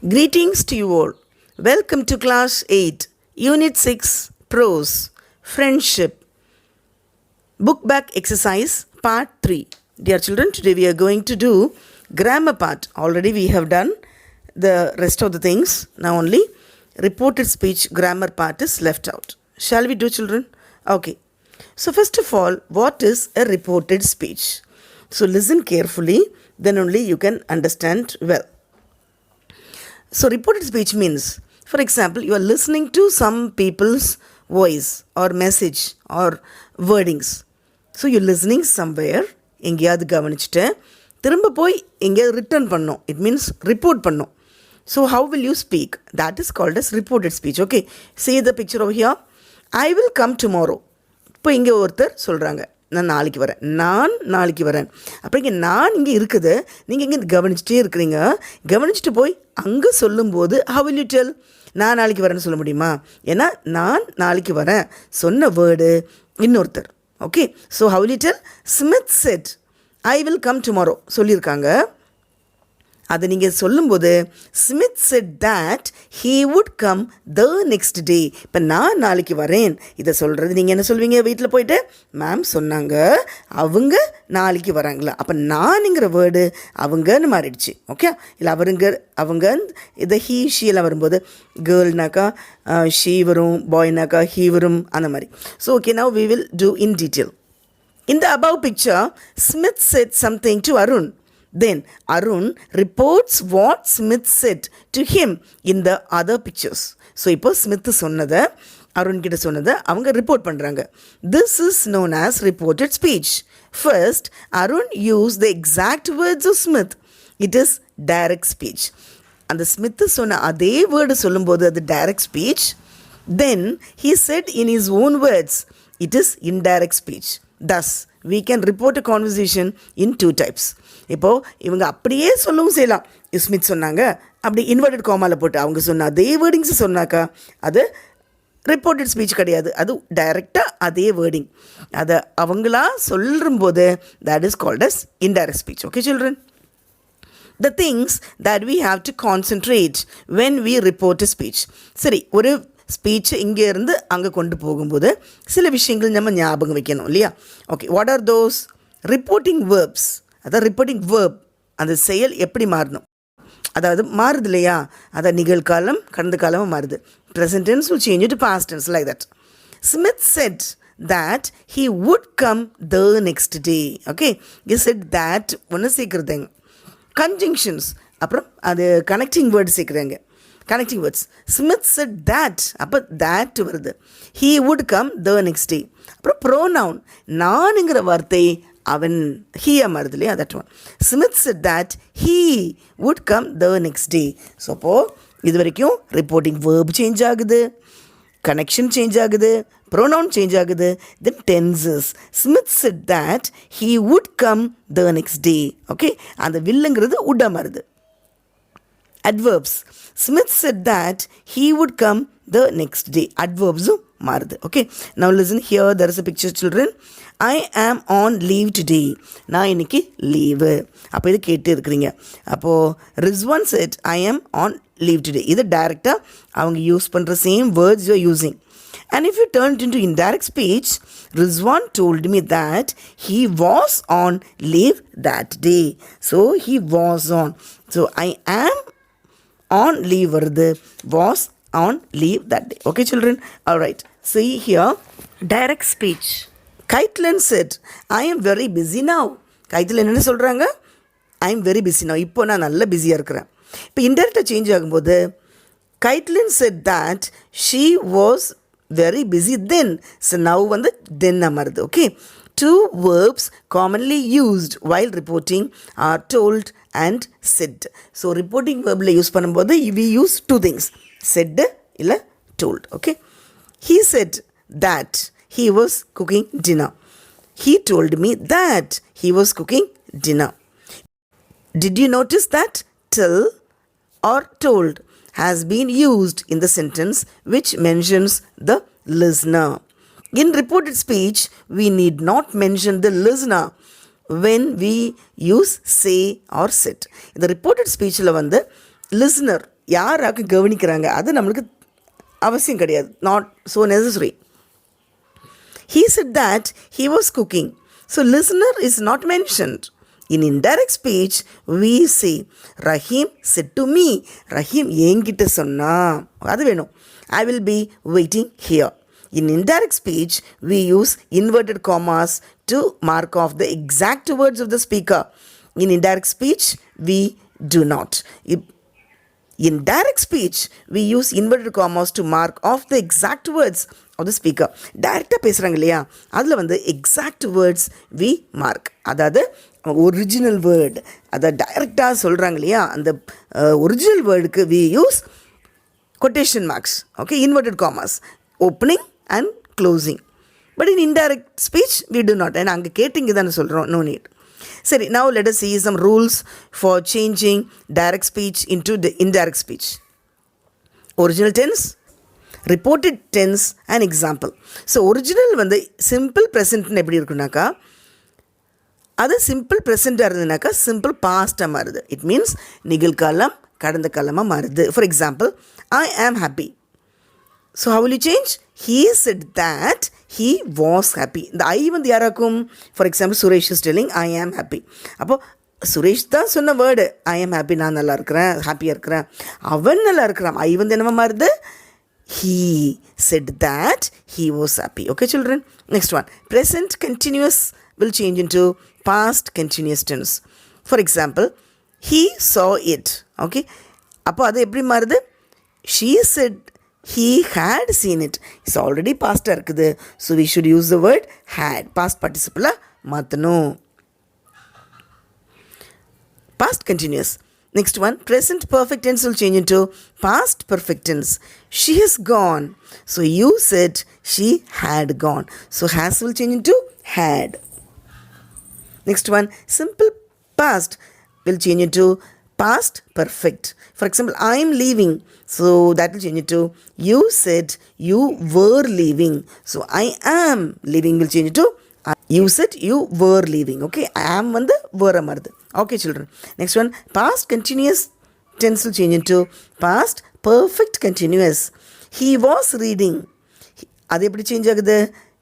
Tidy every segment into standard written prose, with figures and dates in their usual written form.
Greetings to you all. Welcome to Class 8, Unit 6, Prose, Friendship, Book Back Exercise, Part 3. Dear children, today we are going to do grammar part. Already we have done the rest of the things. Now only reported speech grammar part is left out. Shall we do, children? Okay. So first of all, what is a reported speech? So listen carefully, then only you can understand well. So reported speech means, for example, you are listening to some people's voice or message or wordings. So you're listening somewhere, எங்கேயாவது கவனிச்சுட்டு திரும்ப போய் எங்கேயாவது return பண்ணோம். It means report பண்ணோம். So how will you speak? That is called as reported speech. Okay, see the picture over here. I will come tomorrow. இப்போ இங்கே ஒருத்தர் சொல்கிறாங்க, நான் நாளைக்கு வரேன். அப்போ இங்கே நான் இங்கே இருக்குது, நீங்கள் இங்கே கவனிச்சுட்டே இருக்கிறீங்க. கவனிச்சுட்டு போய் அங்கே சொல்லும்போது how will you tell? நான் நாளைக்கு வரேன்னு சொல்ல முடியுமா? ஏன்னா நான் நாளைக்கு வரேன் சொன்ன வேர்டு இன்னொருத்தர். Okay, so how will you tell? Smith said I will come tomorrow சொல்லியிருக்காங்க. அதை நீங்கள் சொல்லும்போது Smith set that he would come the next டே. இப்போ நான் நாளைக்கு வரேன் இதை சொல்கிறது நீங்கள் என்ன சொல்வீங்க? வீட்டில் போயிட்டு மேம் சொன்னாங்க அவங்க நாளைக்கு வராங்களா? அப்போ நான்ங்கிற வேர்டு அவங்கன்னு மாறிடுச்சு. ஓகே, இல்லை அவங்க இதை ஹீ ஷீ எல்லாம் வரும்போது கேர்ள்னாக்கா ஷீ வரும், பாய்னாக்கா ஹீ வரும், அந்த மாதிரி. So okay, now we will do in detail. In the above picture, Smith said something to Arun. Then Arun reports what Smith said to him in the other pictures. So இப்போ Smith சொன்னதை அருண் கிட்ட சொன்னதை அவங்க report பண்ணுறாங்க. This is known as reported speech. First, Arun used the exact words of Smith. It is direct speech. அந்த Smith சொன்ன அதே word சொல்லும்போது அது direct speech. Then he said in his own words, it is indirect speech. Thus, we can report a conversation in two types. இப்போது இவங்க அப்படியே சொல்லவும் செய்யலாம். ஸ்மித் சொன்னாங்க அப்படி இன்வெர்டட் காமாவில் போட்டு அவங்க சொன்ன அதே வேர்டிங்ஸ் சொன்னாக்கா அது ரிப்போர்ட்டட் ஸ்பீச் கிடையாது, அது டைரெக்டாக அதே வேர்டிங் அதை அவங்களா சொல்லும்போது that is called as indirect speech. Okay, children? The things that we have to concentrate when we report a speech. சரி, ஒரு ஸ்பீச் இங்கேருந்து அங்கே கொண்டு போகும்போது சில விஷயங்கள் நம்ம ஞாபகம் வைக்கணும் இல்லையா? Okay, what are those? Reporting verbs. அதான் ரிப்போர்ட்டிங் வேர்ப், அந்த செயல் எப்படி மாறணும், அதாவது மாறுது இல்லையா? அதான் நிகழ்காலம் கடந்த காலமாக மாறுது. Present tense will change to past tense like that. Smith said that he would come the next day. Okay, he said that ஒன்று சேர்க்குறதுங்க. கன்ஜங்ஷன்ஸ், அப்புறம் அது கனெக்டிங் வேர்டு சேர்க்குறாங்க. Connecting words. Smith said that, அப்போ தேட் வருது. He would come the next day. அப்புறம் pronoun, நானுங்கிற வார்த்தை அவன் ஹீயா மாறுது இல்லையா? That one. Smith said that he would come the next day. So அப்போது இது வரைக்கும் ரிப்போர்ட்டிங் வேர்ப் சேஞ்ச் ஆகுது, கனெக்ஷன் சேஞ்ச் ஆகுது, ப்ரோனவுன் சேஞ்ச் ஆகுது, then tenses. Smith said that he would come the next day. Okay, அந்த வில்லுங்கிறது உட்டா மாறுது. Adverbs. Smith said that he would come the next day. Adverbs மாறுது. Okay, now listen here, there is a picture, children. I am on leave today. நான் இன்னைக்கு leave. அப்போ இது கேட்டு இருக்கிறீங்க. அப்போது Rizwan said I am on leave today. இது டைரெக்டாக அவங்க யூஸ் பண்ணுற same words you are using. And if you turn it into indirect speech, Rizwan told me that he was on leave that day. So he was on. So I am on leave வருது, was on leave that day. Okay, children? All right. See here, direct speech. Kaitlin said, I am very busy now. Kaitlin என்ன சொல்கிறாங்க? I am very busy now. இப்போ நான் நல்ல பிஸியாக இருக்கிறேன். இப்போ இன்டெரக்டாக change ஆகும்போது Kaitlin said that she was very busy then. So now வந்து then மாறுது. Okay, two verbs commonly used while reporting are told and said. So reporting verbல யூஸ் பண்ணும்போது we use two things, said இல்லை told. Okay, he said that he was cooking dinner. He told me that he was cooking dinner. Did you notice that tell or told has been used in the sentence which mentions the listener? In reported speech, we need not mention the listener when we use say or said. இந்த reported speechல வந்து listener யாராக்கும் கவனிக்கிறாங்க, அது நம்மளுக்கு அவசியம் கிடையாது. Not so necessary. He said that he was cooking. So listener is not mentioned. In indirect speech, we say, Rahim said to me. Rahim என்கிட்ட சொன்னா, அது வேணும். I will be waiting here. In indirect speech, we use inverted commas to mark off the exact words of the speaker. In indirect speech, we do not. In direct speech, we use inverted commas to mark off the exact words of the speaker. டைரெக்டாக பேசுகிறாங்க இல்லையா, அதில் வந்து exact words we mark. அதாவது original word, அதை டைரெக்டாக சொல்கிறாங்க இல்லையா, அந்த ஒரிஜினல் வேர்டுக்கு we use quotation marks, okay, inverted commas, opening and closing. But in indirect speech, we do not. And அங்கே கேட்டிங்க தானே சொல்கிறோம், no need. சரி, now let us see some rules for changing direct speech into the indirect speech. Original tense, reported tense and example. So original வந்து simple presentன்னு எப்படி இருக்குனாக்கா, அது simple ப்ரெசண்ட்டாக இருந்ததுனாக்கா simple பாஸ்ட்டாக மாறுது. It means நிகழ்காலம் கடந்த காலமாக மாறுது. For example, I am happy. So how will you change? He said that he was happy. இந்த I வந்து யாராக்கும்? For example, Suresh is telling I am happy. அப்போது சுரேஷ் தான் சொன்ன வேர்டு ஐ ஆம் ஹாப்பி, நான் நல்லா இருக்கிறேன், ஹாப்பியாக இருக்கிறேன், அவன் நல்லா இருக்கிறான். ஐ வந்து என்னவா மாறுது? He said that he was happy. Okay, children? Next one. Present continuous will change into past continuous tense. For example, he saw it. Okay? அப்போ அது எப்படி மாறுது? She said he had seen it. It's already past இருக்குது. So we should use the word had. Past participle மாற்றணும். Past continuous. Next one, present perfect tense will change into past perfect tense. She has gone. So you said she had gone. So has will change into had. Next one, simple past will change into past perfect. For example, I am leaving. So that will change into you said you were leaving. So I am leaving will change into you said you were leaving. Okay, I am வந்து were மாறுது. Okay, children. Next one, past continuous tense will change into past perfect continuous. He was reading. அது எப்படி change ஆகுது?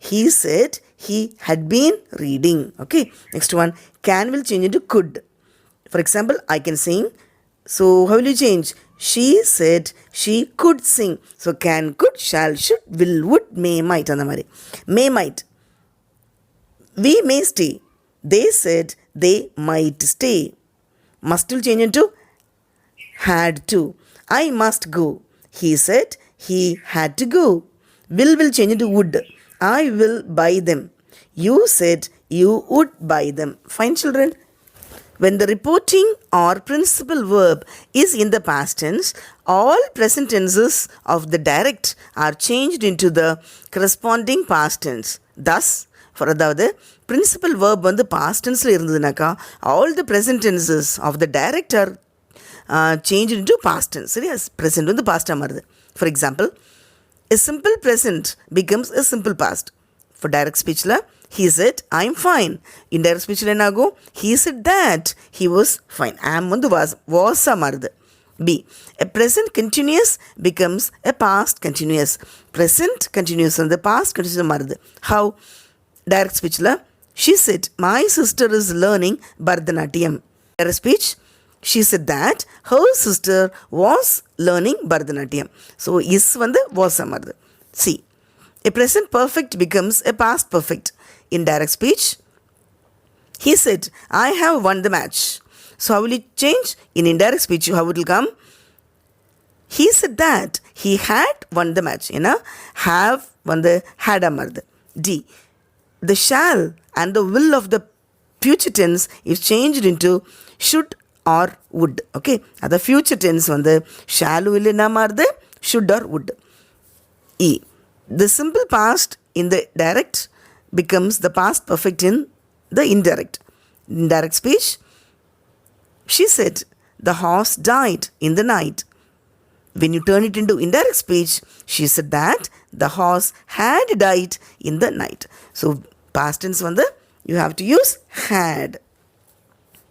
He said he had been reading. Okay. Next one, can will change into could. For example, I can sing. So how will you change? She said she could sing. So can, could, shall, should, will, would, may, might. அந்த மாதிரி may, might. We may stay. They said they might stay. Must will change into had to. I must go. He said he had to go. Will change into would. I will buy them. You said you would buy them. Fine, children. When the reporting or principal verb is in the past tense, all present tenses of the direct are changed into the corresponding past tense. Thus, for அதாவது principal verb வந்து past tenseல இருந்ததுனாக்கா all the present tenses of the direct are changed into past tense. சரியா? present வந்து past-ஆக மாறுது. For example, a simple present becomes a simple past. For direct speechல he said I'm fine. Indirect speechல என்ன ஆகும்? He said that he was fine. am வந்து was-ஆக மாறுது. B. A present continuous becomes a past continuous. Present continuous வந்து past continuous மாறுது. How? Direct speechல she said my sister is learning Bharatanatyam. Direct speech, she said that her sister was learning Bharatanatyam. So is வந்து was மாறுது. C. A present perfect becomes a past perfect. In direct speech, he said I have won the match. So how will it change? In indirect speech, how it will come? He said that he had won the match. ஏன்னா have வந்து had மாறுது. D. The shall and the will of the future tense is changed into should or would. Okay, the future tense வந்து shall will என்ன மாறுது? Should or would. E. The simple past in the direct becomes the past perfect in the indirect. Indirect speech, she said the horse died in the night. When you turn it into indirect speech, she said that the horse had died in the night. So past tense வந்து you have to use had.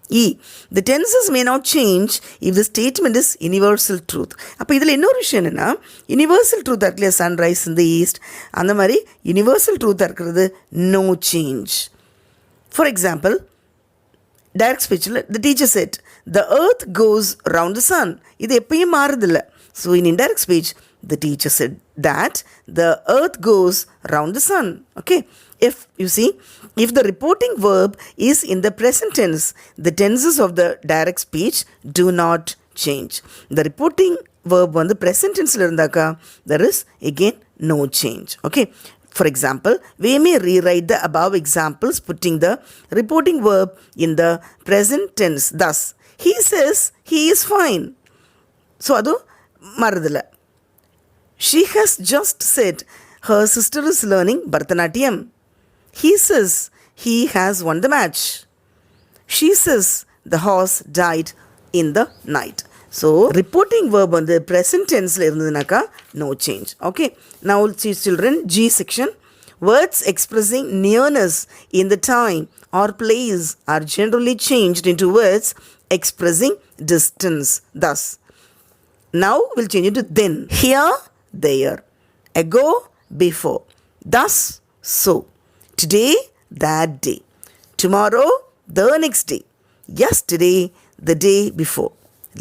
E. The tenses may not change if the statement is universal truth. அப்போ இதில் இன்னொரு விஷயம் என்னென்னா, universal ட்ரூத்தாக இருக்கு இல்லையா, sunrise இன் த east, அந்த மாதிரி யூனிவர்சல் ட்ரூத்தாக இருக்கிறது no change. For example, direct ஸ்பீச்சில் the teacher said the earth goes round the sun. இது எப்பயும் மாறுதில்லை. So in indirect speech the teacher said that the earth goes round the sun. Okay, if you see, if the reporting verb is in the present tense, the tenses of the direct speech do not change. The reporting verb on the present tense la irundaka, there is again no change. Okay, for example, we may rewrite the above examples putting the reporting verb in the present tense. Thus, he says he is fine. So adu marudilla. She has just said her sister is learning Bharatanatyam. He says he has won the match. She says the horse died in the night. So, reporting verb on the present tense la irundhunaka, no change. Okay. Now, children, G section. Words expressing nearness in the time or place are generally changed into words expressing distance. Thus, now we'll change it to then. Here, there. Ago, before. Thus, so. Today, that day. Tomorrow, the next day. Yesterday, the day before.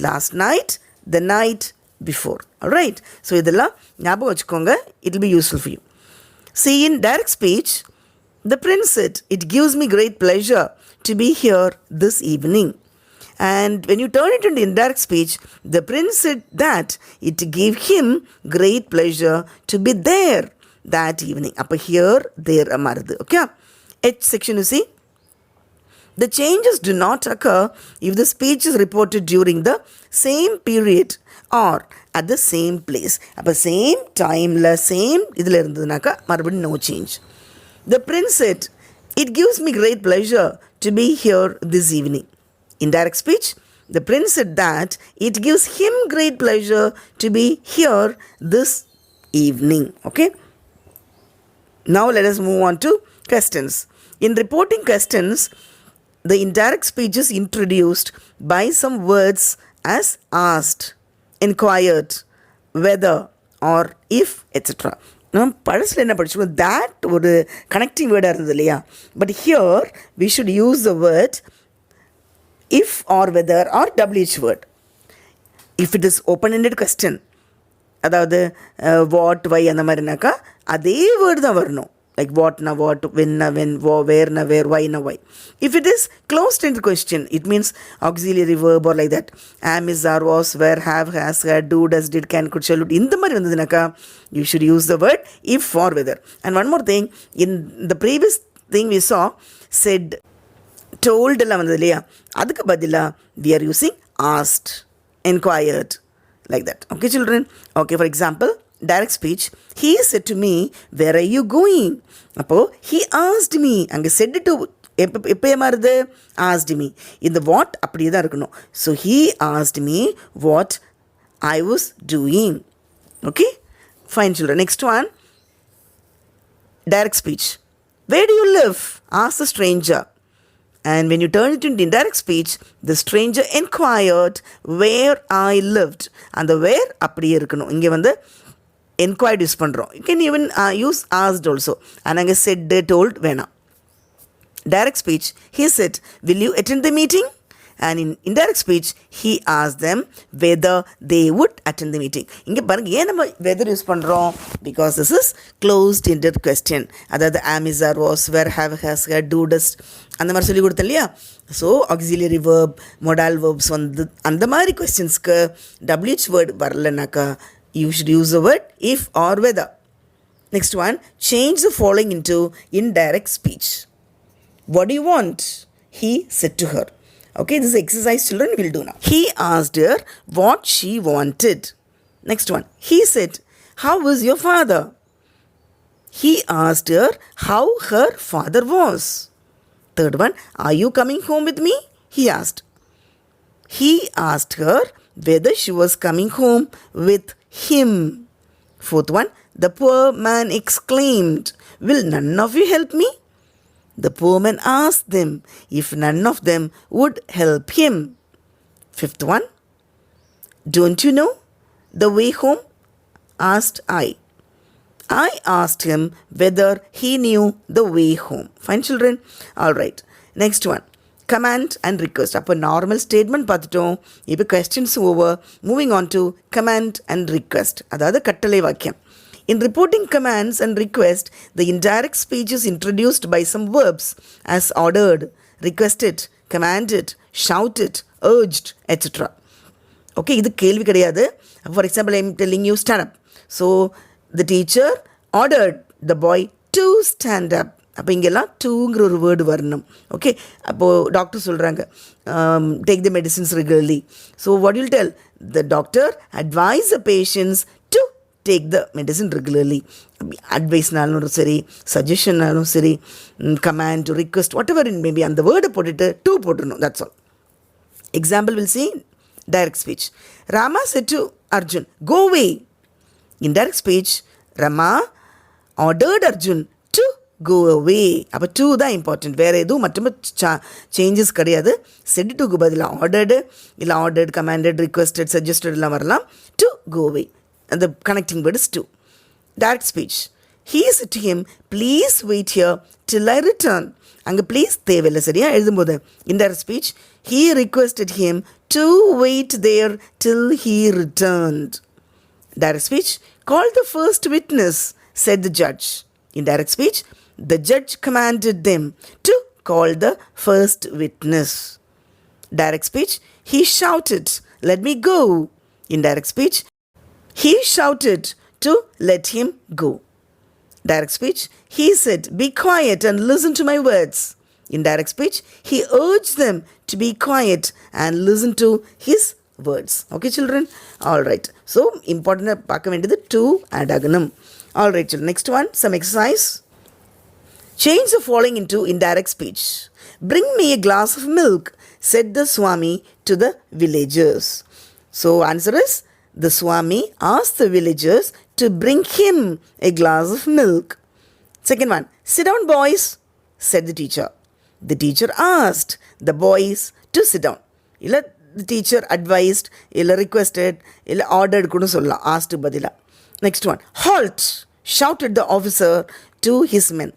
Last night, the night before. Alright? So, idella nyabagam vechukonga. It will be useful for you. See, in direct speech, the prince said, it gives me great pleasure to be here this evening. And when you turn it into indirect speech, the prince said that it gave him great pleasure to be there that evening. Appa here, there, amaradu. Okay? H section, you see. The changes do not occur if the speech is reported during the same period or at the same place. Appa same time, same, idhula irundhunaka, marubadi no change. The prince said, it gives me great pleasure to be here this evening. Indirect speech, the prince said that it gives him great pleasure to be here this evening. Okay. Now let us move on to questions. In reporting questions, the indirect speech is introduced by some words as asked, inquired, whether, or if, etc. நாம் பழசில் என்ன படிச்சுக்கோம், that ஒரு connecting வேர்டாக இருந்தது இல்லையா. But here we should use the word if or whether or WH word. If it is open-ended question, அதாவது what, why அந்த மாதிரினாக்கா அதே word தான் வரணும். Like what na what, when na when, where na where, why na why. If it is closed-ended question, it means auxiliary verb or like that. Am, is, are, was, were, have, has, had, do, does, did, can, could, shall, would. இந்த மாதிரி வந்ததுனாக்கா you should use the word if or whether. And one more thing, in the previous thing we saw, said, told எல்லாம் வந்தது இல்லையா, அதுக்கு பதிலாக we are using asked, inquired, like that. Okay, children? Okay, for example, direct speech, he said to me, where are you going? அப்போது he asked me, அங்கே said to எப்போ மாறுது, asked me. இந்த what அப்படியே தான் இருக்கணும். So he asked me what I was doing. Okay, fine, children. Next one, direct speech. Where do you live? Ask the stranger. And when you turn it into indirect speech, the stranger inquired where I lived. And the where அப்படியே இருக்கணும். இங்கே வந்து inquired use பண்ணுறோம். You can even use asked also. And அங்கே said, told வேணாம். Direct speech, he said, will you attend the meeting? And in indirect speech, he asked them whether they would attend the meeting. இங்கே பாருங்க, ஏன் நம்ம whether use பண்ணுறோம்? Because this is closed-ended question. அதாவது am, is, are, was, were, have, has, had, do, does அந்த மாதிரி சொல்லி கொடுத்தேன் இல்லையா. So auxiliary verb, modal verbs வந்து அந்த மாதிரி கொஸ்டின்ஸ்க்கு WH வேர்ட் வரலனாக்கா you should use the word if or whether. Next one, change the following into indirect speech. What do you want? He said to her. Okay, this exercise children will do now. He asked her what she wanted. Next one, he said, how was your father? He asked her how her father was. Third one, are you coming home with me? He asked. He asked her whether she was coming home with him. Fourth one, the poor man exclaimed, will none of you help me? The poor man asked them if none of them would help him. Fifth one. Don't you know the way home? Asked I. I asked him whether he knew the way home. Fine, children? Alright. Next one. Command and request. அப்போ normal statement பார்த்துட்டோம். இப்போ questions over. Moving on du command and request, அதாவது கட்டளை வாக்கியம். In reporting commands and request, the indirect speech is introduced by some verbs as ordered, requested, commanded, shouted, urged, etc. Okay, இது கேள்வி கிடையாது. For example, I am telling you stand up. So, the teacher ordered the boy to stand up. அப்போ இங்கெல்லாம் டூங்கிற ஒரு word வரணும். Okay, அப்போது doctor சொல்கிறாங்க take the medicines regularly. So what you'll tell? The doctor advise the patients to take the medicine regularly. அட்வைஸ்னாலும் சரி, சஜஷன்னாலும் சரி, command, request, whatever in maybe அந்த வேர்டை போட்டுட்டு டூ போட்டுடணும். That's all. Example will see direct speech. Rama said to Arjun, go away. Indirect speech, Rama ordered Arjun to go away. அப்போ two தான் இம்பார்ட்டன்ட், வேறு எதுவும் மற்றும் சேஞ்சஸ் கிடையாது. செட் டுக்கு பதிலாக ஆர்டர்டு இல்லை ஆர்டர்டு, கமாண்டட், ரிக்வெஸ்டட், சஜஸ்டட்லாம் வரலாம். டு கோ அவே, அந்த connecting word is to. Direct speech, he said to him, please wait here till I return. அங்கே ப்ளீஸ் தேவையில்லை, சரியா எழுதும்போது. Indirect speech, he requested him to wait there till he returned. Direct speech, call the first witness, said the judge. Indirect speech, the judge commanded them to call the first witness. Direct speech, he shouted, let me go. Indirect speech, he shouted to let him go. Direct speech, he said, be quiet and listen to my words. Indirect speech, he urged them to be quiet and listen to his words. Okay, children? All right. So, important பார்க்க வேண்டியது to add ஆகணும். All right, children. Next one, some exercise. Change the following into indirect speech. Bring me a glass of milk, said the Swami to the villagers. So, answer is, the Swami asked the villagers to bring him a glass of milk. Second one, sit down, boys, said the teacher. The teacher asked the boys to sit down. Illa the teacher advised, illa requested, illa ordered kudu solla, asked badila. Next one, halt, shouted the officer to his men.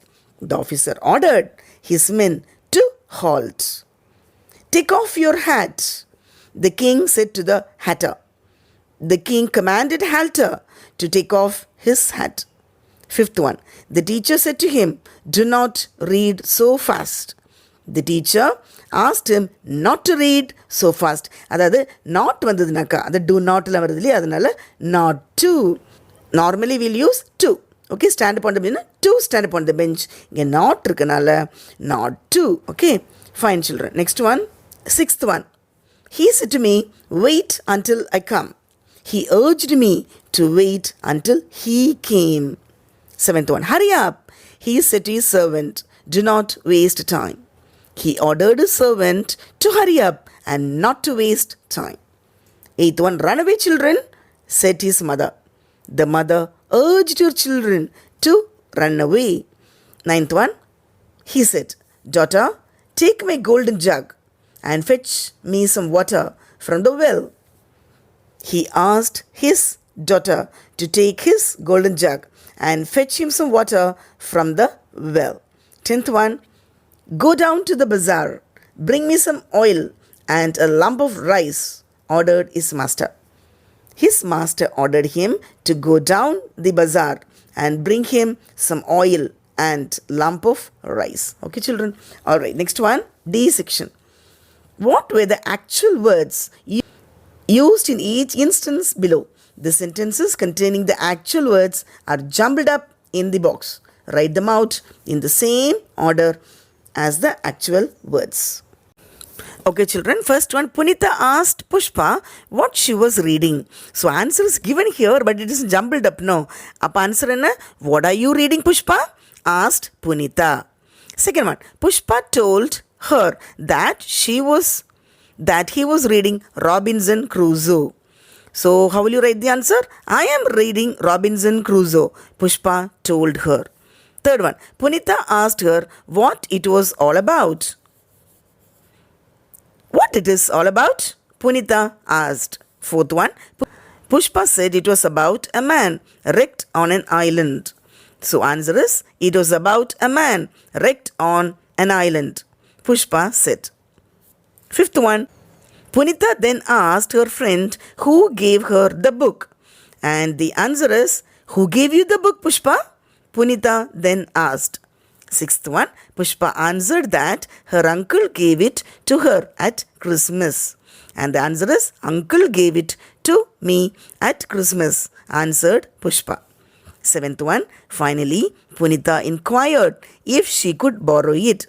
The officer ordered his men to halt. Take off your hat, the king said to the hatter. The king commanded Halter to take off his hat. Fifth one, the teacher said to him, do not read so fast. The teacher asked him not to read so fast. அதாவது not வந்ததுனாக்கா, அது do notல வருது இல்லையா, அதனால not to. Normally we'll use to. Okay, stand upon the bench, to stand upon the bench. இங்கே not இருக்கனால not to. Okay, fine, children. Next one, sixth one. He said to me, wait until I come. He urged me to wait until he came. Seventh one, hurry up. He said to his servant, do not waste time. He ordered his servant to hurry up and not to waste time. Eighth one, run away, children, said his mother. The mother urged her children to run away. Ninth one, he said, daughter, take my golden jug and fetch me some water from the well. He asked his daughter to take his golden jug and fetch him some water from the well. Tenth one, go down to the bazaar, bring me some oil and a lump of rice, ordered his master. His master ordered him to go down the bazaar and bring him some oil and lump of rice. Okay, children? All right, next one, D section. What were the actual words used in each instance below? The sentences containing the actual words are jumbled up in the box. Write them out in the same order as the actual words. Okay, children. First one, Punita asked Pushpa what she was reading. So, answer is given here, but it is jumbled up, no. Up answer enna? What are you reading, Pushpa? Asked Punita. Second one, Pushpa told her that he was reading Robinson Crusoe. So, how will you write the answer? I am reading Robinson Crusoe, Pushpa told her. Third one, Punita asked her what it was all about. What it is all about? Punita asked. Fourth one, Pushpa said it was about a man wrecked on an island. So answer is, it was about a man wrecked on an island, Pushpa said. Fifth one, Punita then asked her friend who gave her the book. And the answer is, who gave you the book, Pushpa? Punita then asked. Sixth one, Pushpa answered that her uncle gave it to her at Christmas. And the answer is, uncle gave it to me at Christmas, answered Pushpa. Seventh one, finally, Punita inquired if she could borrow it.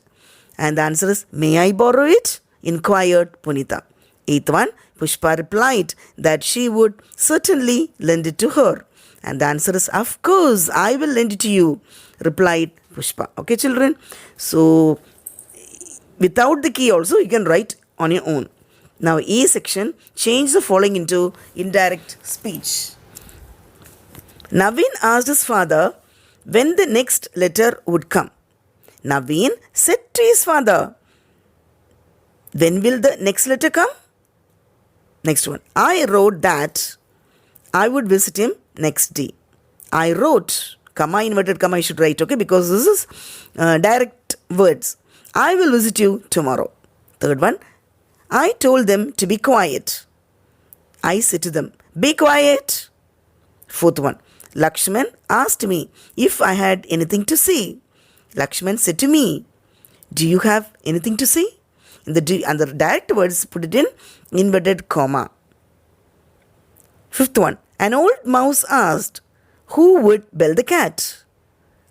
And the answer is, may I borrow it? Inquired Punita. Eighth one, Pushpa replied that she would certainly lend it to her. And the answer is, of course, I will lend it to you, replied Pushpa. Okay, children? So, without the key also, you can write on your own. Now, A section, change the following into indirect speech. Naveen asked his father when the next letter would come. Naveen said to his father, when will the next letter come? Next one, I wrote that I would visit him next day. I wrote, comma, inverted comma I should write, okay, because this is direct words. I will visit you tomorrow. Third one, I told them to be quiet. I said to them, be quiet. Fourth one, Lakshman asked me if I had anything to say. Lakshman said to me, do you have anything to say? And the direct words, put it in inverted comma. Fifth one, an old mouse asked, who would build the cat?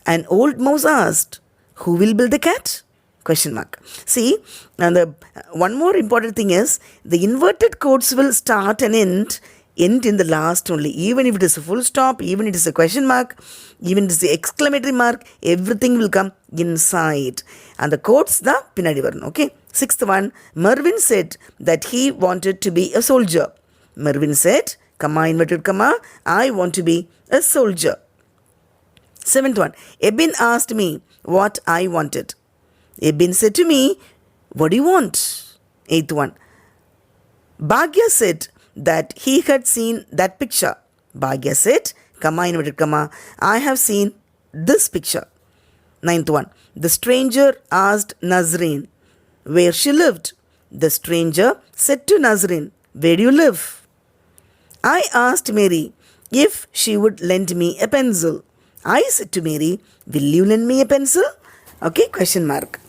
An old mouse asked, who will build the cat? Question mark. See, and the one more important thing is, the inverted quotes will start and end in the last only. Even if it is a full stop, even if it is a question mark, even if it is the exclamatory mark, everything will come inside. And the quotes, the pinadi varana. Okay. Sixth one, Mervin said that he wanted to be a soldier. Mervin said, comma, inverted comma, I want to be a soldier. Seventh one, Ebin asked me what I wanted. Ebin said to me, what do you want? Eighth one, Bhagya said that he had seen that picture. Bhagya said, comma, inverted comma, I have seen this picture. Ninth one, the stranger asked Nazreen where she lived. The stranger said to Nazreen, where do you live? I asked Mary if she would lend me a pencil. I said to Mary, will you lend me a pencil? Okay, question mark.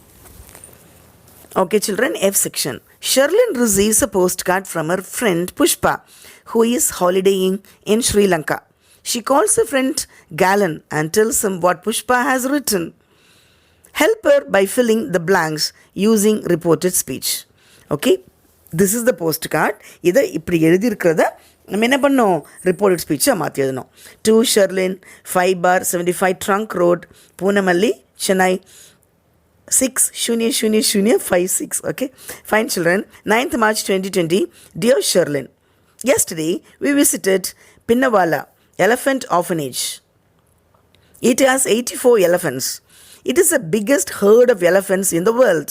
Okay, children, F section. Sherlyn receives a postcard from her friend Pushpa, who is holidaying in Sri Lanka. She calls her friend Galen and tells him what Pushpa has written. Help her by filling the blanks using reported speech. Okay, this is the postcard. இதை இப்படி எழுதியிருக்கிறத நம்ம என்ன பண்ணோம், reported ஸ்பீச்சாக மாற்றி எழுதணும். To Sherlin 5/75 trunk road, Poonamallee, Chennai 600056. Okay, fine children. 9th March 2020. Dear Sherlyn, yesterday we visited Pinnawala Elephant Orphanage. It has 84 elephants. It is the biggest herd of elephants in the world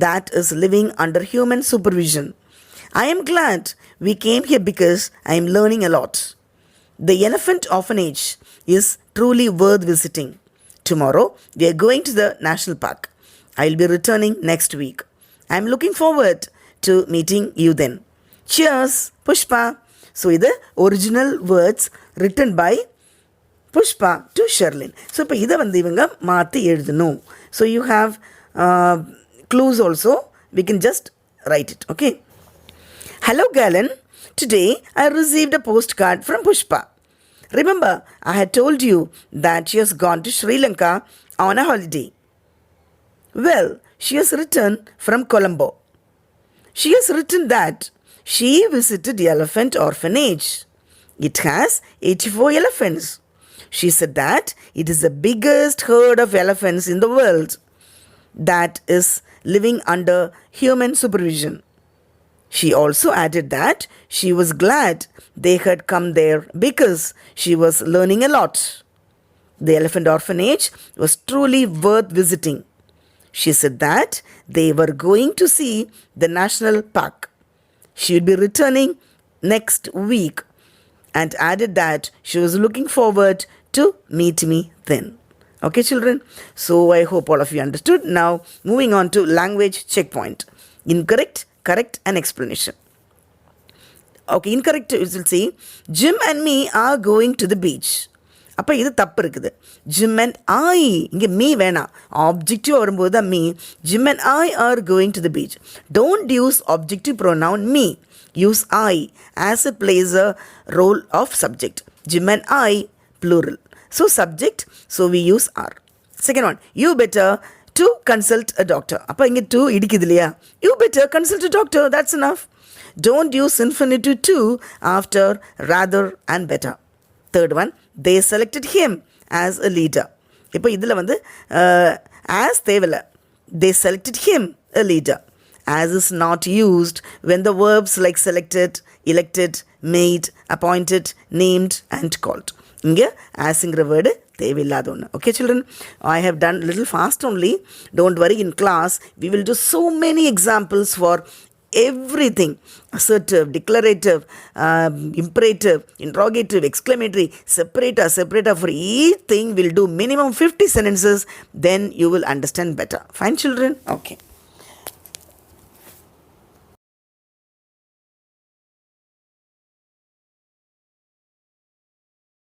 that is living under human supervision. I am glad we came here because I am learning a lot. The elephant orphanage is truly worth visiting. Tomorrow we are going to the national park. I will be returning next week. I am looking forward to meeting you then. Cheers, Pushpa. So, the original words written by Pushpa to Sherlyn. So, இப்போ இதை வந்து இவங்க மாற்றி எழுதணும். So, you have clues also. We can just write it. Okay. Hello, Galen. Today, I received a postcard from Pushpa. Remember, I had told you that she has gone to Sri Lanka on a holiday. Well, she has returned from Colombo. She has written that she visited the elephant orphanage. It has 84 elephants. She said that it is the biggest herd of elephants in the world that is living under human supervision. She also added that she was glad they had come there because she was learning a lot. The elephant orphanage was truly worth visiting. She said that they were going to see the national park. She would be returning next week and added that she was looking forward to meet me then. Okay, children? So I hope all of you understood. Now, moving on to language checkpoint. Incorrect, correct, and explanation. Okay, incorrect, you will see, Jim and me are going to the beach. அப்போ இது தப்பு இருக்குது. Jim and I, இங்கே me வேணாம், objective வரும்போது தான் me. Jim and I are going to the beach. Don't use objective pronoun me. Use I as it plays a role of subject. Jim and I, plural. So subject, so we use are. Second one, you better to consult a doctor. அப்போ இங்கே to இடிக்குது இல்லையா? You better consult a doctor, that's enough. Don't use infinitive to after rather and better. Third one, they selected him as a leader. இப்போ இதில் வந்து as தேவையில்லை. They selected him a leader. As is not used when the verbs like selected, elected, made, appointed, named and called. இங்கே asங்கிற word தேவையில்லாத ஒன்று. Okay, children, I have done little fast only. Don't worry, in class we will do so many examples for everything: assertive, declarative, imperative, interrogative, exclamatory, separator. For each thing we'll do minimum 50 sentences, then you will understand better. Fine, children? Okay.